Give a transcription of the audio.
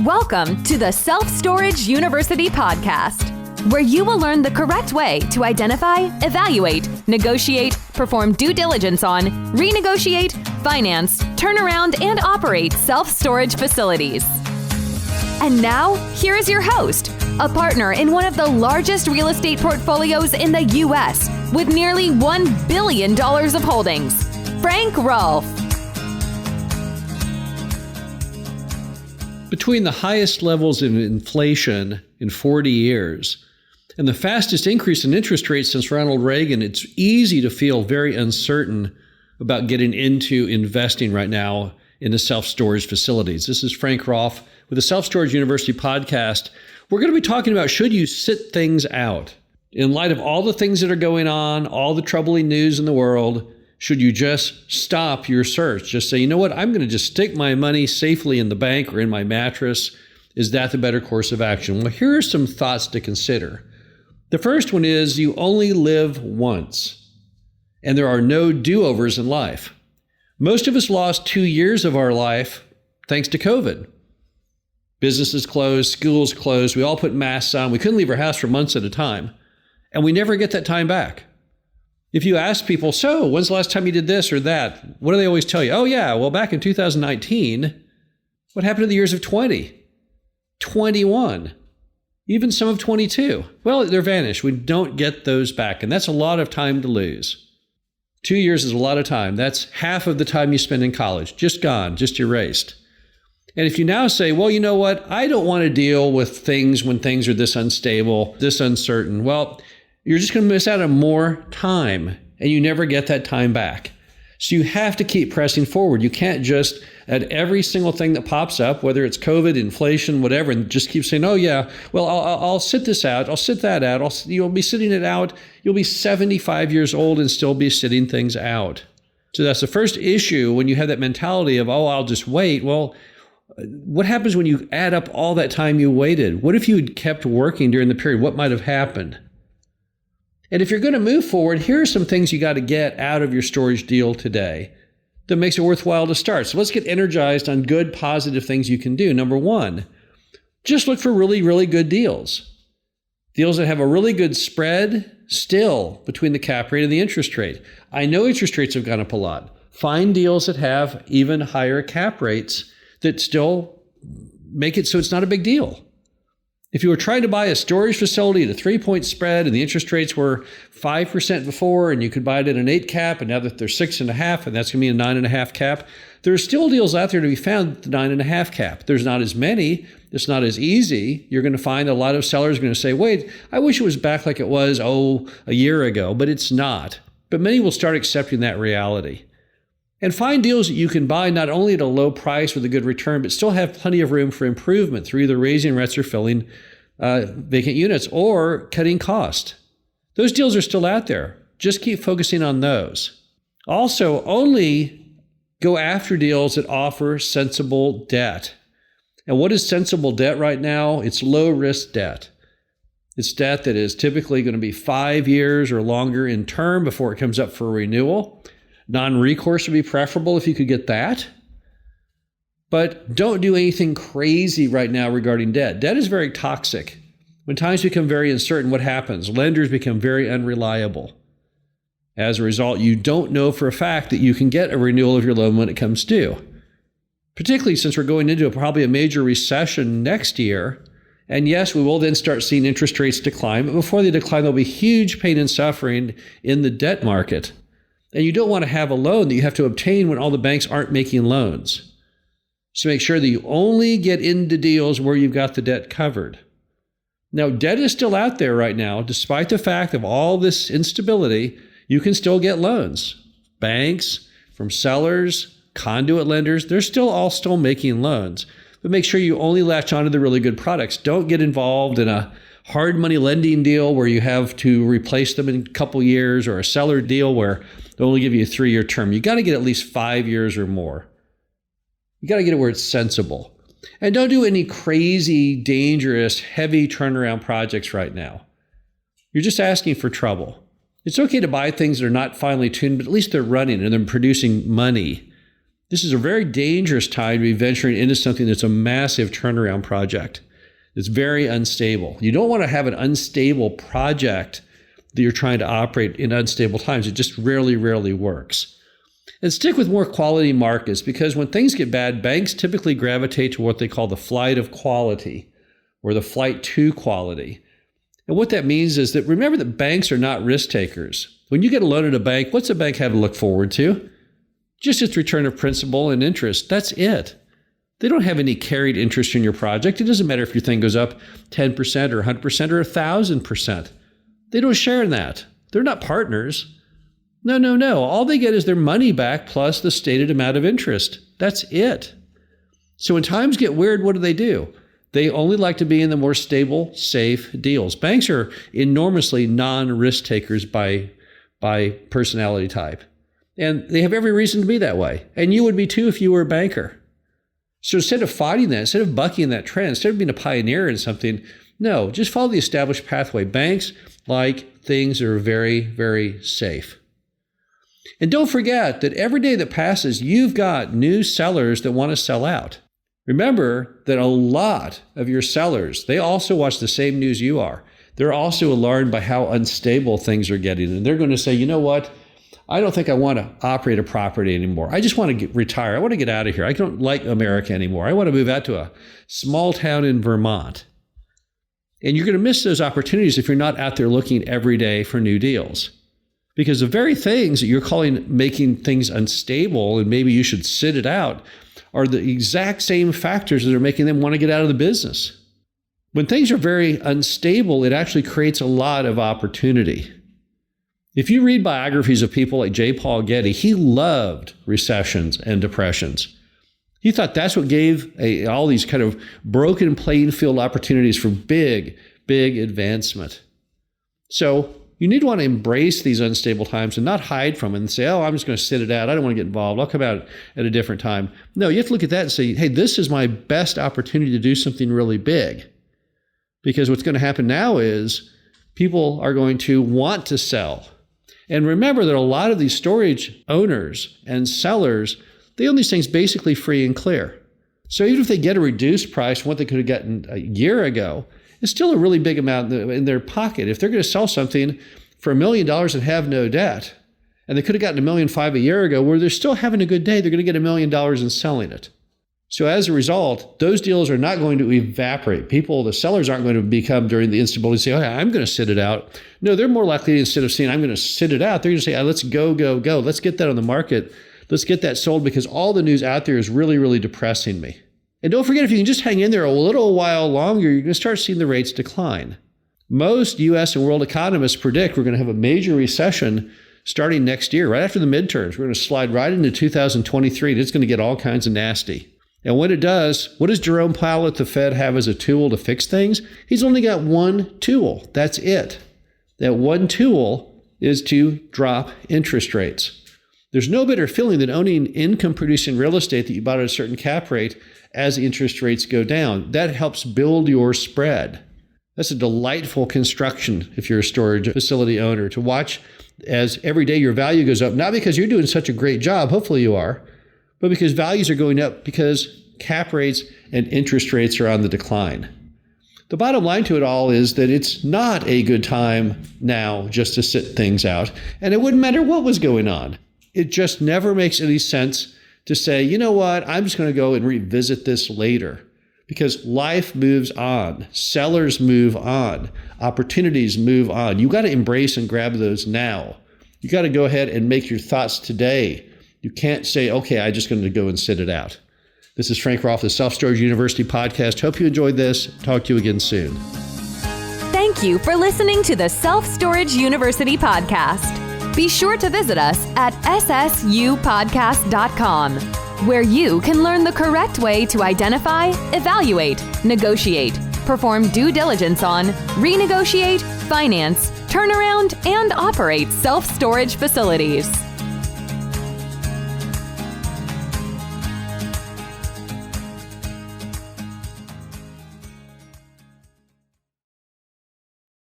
Welcome to the Self-Storage University podcast, where you will learn the correct way to identify, evaluate, negotiate, perform due diligence on, renegotiate, finance, turn around, and operate self-storage facilities. And now, here is your host, a partner in one of the largest real estate portfolios in the U.S. with nearly $1 billion of holdings, Frank Rolfe. Between the highest levels of inflation in 40 years and the fastest increase in interest rates since Ronald Reagan, it's easy to feel very uncertain about getting into investing right now in the self-storage facilities. This is Frank Rolfe with the Self-Storage University podcast. We're going to be talking about, should you sit things out? In light of all the things that are going on, all the troubling news in the world, should you just stop your search? Just say, you know what, I'm going to just stick my money safely in the bank or in my mattress. Is that the better course of action? Well, here are some thoughts to consider. The first one is you only live once, and there are no do-overs in life. Most of us lost 2 years of our life thanks to COVID. Businesses closed, schools closed, we all put masks on, we couldn't leave our house for months at a time, and we never get that time back. If you ask people, so when's the last time you did this or that? What do they always tell you? Oh yeah, well back in 2019, what happened to the years of 20, 21, even some of 22? Well, they're vanished. We don't get those back. And that's a lot of time to lose. 2 years is a lot of time. That's half of the time you spend in college. Just gone, just erased. And if you now say, well, you know what? I don't want to deal with things when things are this unstable, this uncertain. Well, you're just going to miss out on more time, and you never get that time back. So you have to keep pressing forward. You can't just, at every single thing that pops up, whether it's COVID, inflation, whatever, and just keep saying, oh yeah, well, I'll sit this out, I'll sit that out, you'll be sitting it out, you'll be 75 years old and still be sitting things out. So that's the first issue when you have that mentality of, oh, I'll just wait. Well, what happens when you add up all that time you waited? What if you had kept working during the period? What might have happened? And if you're going to move forward, here are some things you got to get out of your storage deal today that makes it worthwhile to start. So let's get energized on good, positive things you can do. Number one, just look for really, really good deals. Deals that have a really good spread still between the cap rate and the interest rate. I know interest rates have gone up a lot. Find deals that have even higher cap rates that still make it so it's not a big deal. If you were trying to buy a storage facility at a 3-point spread and the interest rates were 5% before and you could buy it at an 8 cap, and now that they're 6.5 and that's going to be a 9.5 cap, there are still deals out there to be found at the 9.5 cap. There's not as many. It's not as easy. You're going to find a lot of sellers are going to say, wait, I wish it was back like it was, a year ago, but it's not. But many will start accepting that reality. And find deals that you can buy not only at a low price with a good return, but still have plenty of room for improvement through either raising rents or filling vacant units or cutting cost. Those deals are still out there. Just keep focusing on those. Also, only go after deals that offer sensible debt. And what is sensible debt right now? It's low-risk debt. It's debt that is typically going to be 5 years or longer in term before it comes up for renewal. Non-recourse would be preferable if you could get that. But don't do anything crazy right now regarding debt. Debt is very toxic. When times become very uncertain, what happens? Lenders become very unreliable. As a result, you don't know for a fact that you can get a renewal of your loan when it comes due. Particularly since we're going into probably a major recession next year. And yes, we will then start seeing interest rates decline. But before they decline, there'll be huge pain and suffering in the debt market. And you don't want to have a loan that you have to obtain when all the banks aren't making loans. So make sure that you only get into deals where you've got the debt covered. Now, debt is still out there right now. Despite the fact of all this instability, you can still get loans. Banks, from sellers, conduit lenders, they're still making loans. But make sure you only latch onto the really good products. Don't get involved in a hard money lending deal where you have to replace them in a couple years, or a seller deal where they'll only give you a 3-year term. You got to get at least 5 years or more. You got to get it where it's sensible. And don't do any crazy, dangerous, heavy turnaround projects right now. You're just asking for trouble. It's okay to buy things that are not finely tuned, but at least they're running and they're producing money. This is a very dangerous time to be venturing into something that's a massive turnaround project. It's very unstable. You don't want to have an unstable project that you're trying to operate in unstable times. It just rarely works. And stick with more quality markets, because when things get bad, banks typically gravitate to what they call the flight of quality or the flight to quality. And what that means is that remember that banks are not risk takers. When you get a loan at a bank, what's a bank have to look forward to? Just its return of principal and interest. That's it. They don't have any carried interest in your project. It doesn't matter if your thing goes up 10% or 100% or 1,000%. They don't share in that. They're not partners. No. All they get is their money back plus the stated amount of interest. That's it. So when times get weird, what do? They only like to be in the more stable, safe deals. Banks are enormously non-risk takers by personality type. And they have every reason to be that way. And you would be too if you were a banker. So instead of fighting that, instead of bucking that trend, instead of being a pioneer in something, no, just follow the established pathway. Banks like things that are very safe. And don't forget that every day that passes, you've got new sellers that want to sell out. Remember that a lot of your sellers, they also watch the same news you are. They're also alarmed by how unstable things are getting. And they're going to say, you know what? I don't think I want to operate a property anymore. I just want to retire. I want to get out of here. I don't like America anymore. I want to move out to a small town in Vermont. And you're going to miss those opportunities if you're not out there looking every day for new deals. Because the very things that you're calling making things unstable and maybe you should sit it out are the exact same factors that are making them want to get out of the business. When things are very unstable, it actually creates a lot of opportunity. If you read biographies of people like J. Paul Getty, he loved recessions and depressions. He thought that's what gave all these kind of broken playing field opportunities for big advancement. So you need to want to embrace these unstable times and not hide from it and say, oh, I'm just going to sit it out. I don't want to get involved. I'll come out at a different time. No, you have to look at that and say, hey, this is my best opportunity to do something really big. Because what's going to happen now is people are going to want to sell. And remember that a lot of these storage owners and sellers, they own these things basically free and clear. So even if they get a reduced price from what they could have gotten a year ago, it's still a really big amount in their pocket. If they're going to sell something for $1 million and have no debt, and they could have gotten $1.5 million a year ago, where they're still having a good day, they're going to get $1 million and selling it. So as a result, those deals are not going to evaporate. The sellers aren't going to become during the instability say, oh, yeah, I'm going to sit it out. No, they're more likely, instead of saying, I'm going to sit it out, they're going to say, let's go. Let's get that on the market. Let's get that sold because all the news out there is really depressing me. And don't forget, if you can just hang in there a little while longer, you're going to start seeing the rates decline. Most U.S. and world economists predict we're going to have a major recession starting next year, right after the midterms. We're going to slide right into 2023, and it's going to get all kinds of nasty. And when it does, what does Jerome Powell at the Fed have as a tool to fix things? He's only got one tool. That's it. That one tool is to drop interest rates. There's no better feeling than owning income-producing real estate that you bought at a certain cap rate as interest rates go down. That helps build your spread. That's a delightful construction if you're a storage facility owner, to watch as every day your value goes up, not because you're doing such a great job, hopefully you are, but because values are going up because cap rates and interest rates are on the decline. The bottom line to it all is that it's not a good time now just to sit things out, and it wouldn't matter what was going on. It just never makes any sense to say, you know what, I'm just going to go and revisit this later, because life moves on, sellers move on, opportunities move on. You got to embrace and grab those now. You got to go ahead and make your thoughts today. You can't say, okay, I'm just going to go and sit it out. This is Frank Rolfe, the Self-Storage University podcast. Hope you enjoyed this. Talk to you again soon. Thank you for listening to the Self-Storage University podcast. Be sure to visit us at ssupodcast.com, where you can learn the correct way to identify, evaluate, negotiate, perform due diligence on, renegotiate, finance, turnaround, and operate self-storage facilities.